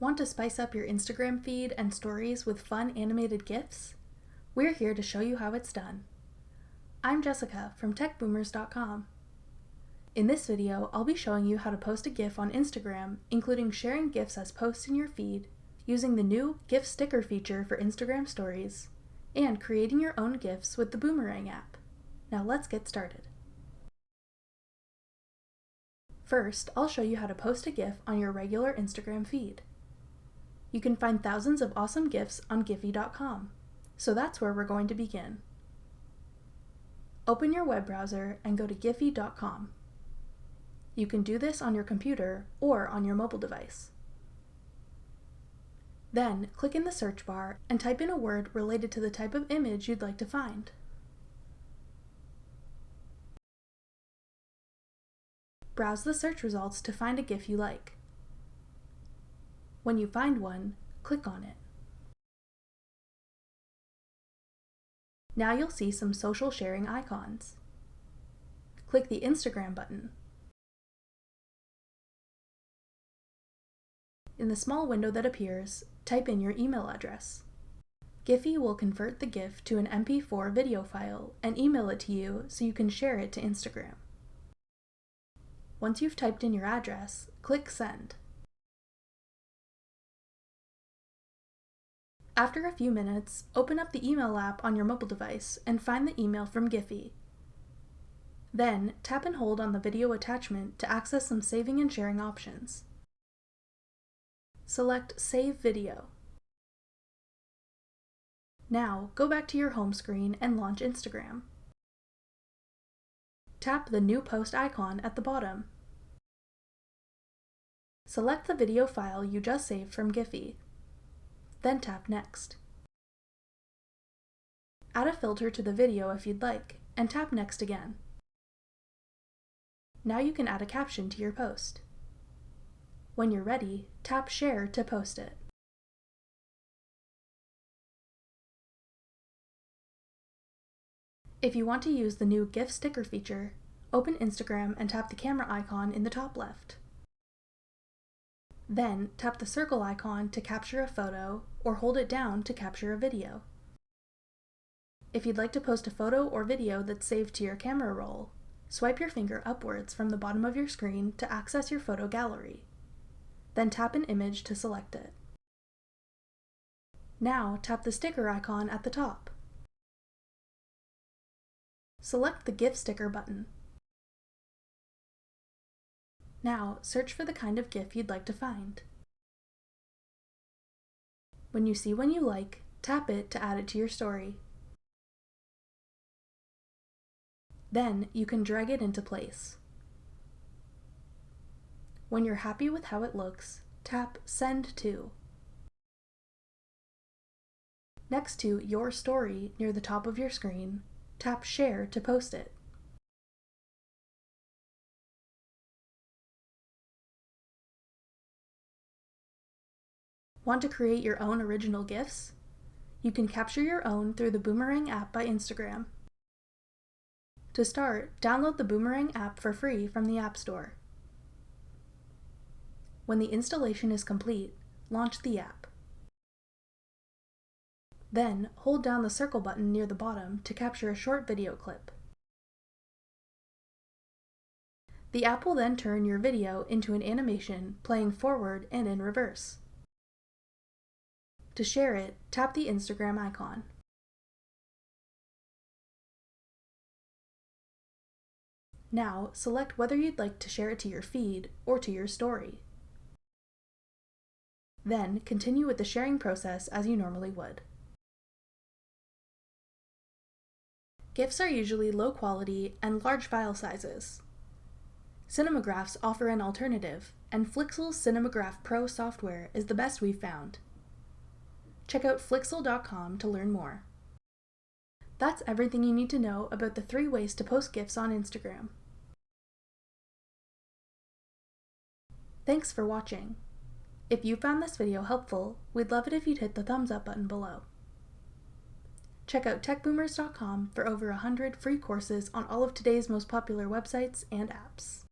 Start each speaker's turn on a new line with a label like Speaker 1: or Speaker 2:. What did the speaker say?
Speaker 1: Want to spice up your Instagram feed and stories with fun animated GIFs? We're here to show you how it's done. I'm Jessica from techboomers.com. In this video, I'll be showing you how to post a GIF on Instagram, including sharing GIFs as posts in your feed, using the new GIF sticker feature for Instagram stories, and creating your own GIFs with the Boomerang app. Now let's get started. First, I'll show you how to post a GIF on your regular Instagram feed. You can find thousands of awesome GIFs on Giphy.com, so that's where we're going to begin. Open your web browser and go to Giphy.com. You can do this on your computer or on your mobile device. Then, click in the search bar and type in a word related to the type of image you'd like to find. Browse the search results to find a GIF you like. When you find one, click on it. Now you'll see some social sharing icons. Click the Instagram button. In the small window that appears, type in your email address. Giphy will convert the GIF to an MP4 video file and email it to you so you can share it to Instagram. Once you've typed in your address, click Send. After a few minutes, open up the email app on your mobile device and find the email from Giphy. Then, tap and hold on the video attachment to access some saving and sharing options. Select Save Video. Now, go back to your home screen and launch Instagram. Tap the New Post icon at the bottom. Select the video file you just saved from Giphy. Then tap Next. Add a filter to the video if you'd like, and tap Next again. Now you can add a caption to your post. When you're ready, tap Share to post it. If you want to use the new GIF sticker feature, open Instagram and tap the camera icon in the top left. Then, tap the circle icon to capture a photo, or hold it down to capture a video. If you'd like to post a photo or video that's saved to your camera roll, swipe your finger upwards from the bottom of your screen to access your photo gallery. Then tap an image to select it. Now, tap the sticker icon at the top. Select the GIF sticker button. Now, search for the kind of GIF you'd like to find. When you see one you like, tap it to add it to your story. Then, you can drag it into place. When you're happy with how it looks, tap Send To. Next to Your Story near the top of your screen, tap Share to post it. Want to create your own original GIFs? You can capture your own through the Boomerang app by Instagram. To start, download the Boomerang app for free from the App Store. When the installation is complete, launch the app. Then, hold down the circle button near the bottom to capture a short video clip. The app will then turn your video into an animation playing forward and in reverse. To share it, tap the Instagram icon. Now, select whether you'd like to share it to your feed or to your story. Then, continue with the sharing process as you normally would. GIFs are usually low quality and large file sizes. Cinemagraphs offer an alternative, and Flixel's Cinemagraph Pro software is the best we've found. Check out Flixel.com to learn more. That's everything you need to know about the 3 ways to post GIFs on Instagram. Thanks for watching. If you found this video helpful, we'd love it if you'd hit the thumbs up button below. Check out techboomers.com for over 100 free courses on all of today's most popular websites and apps.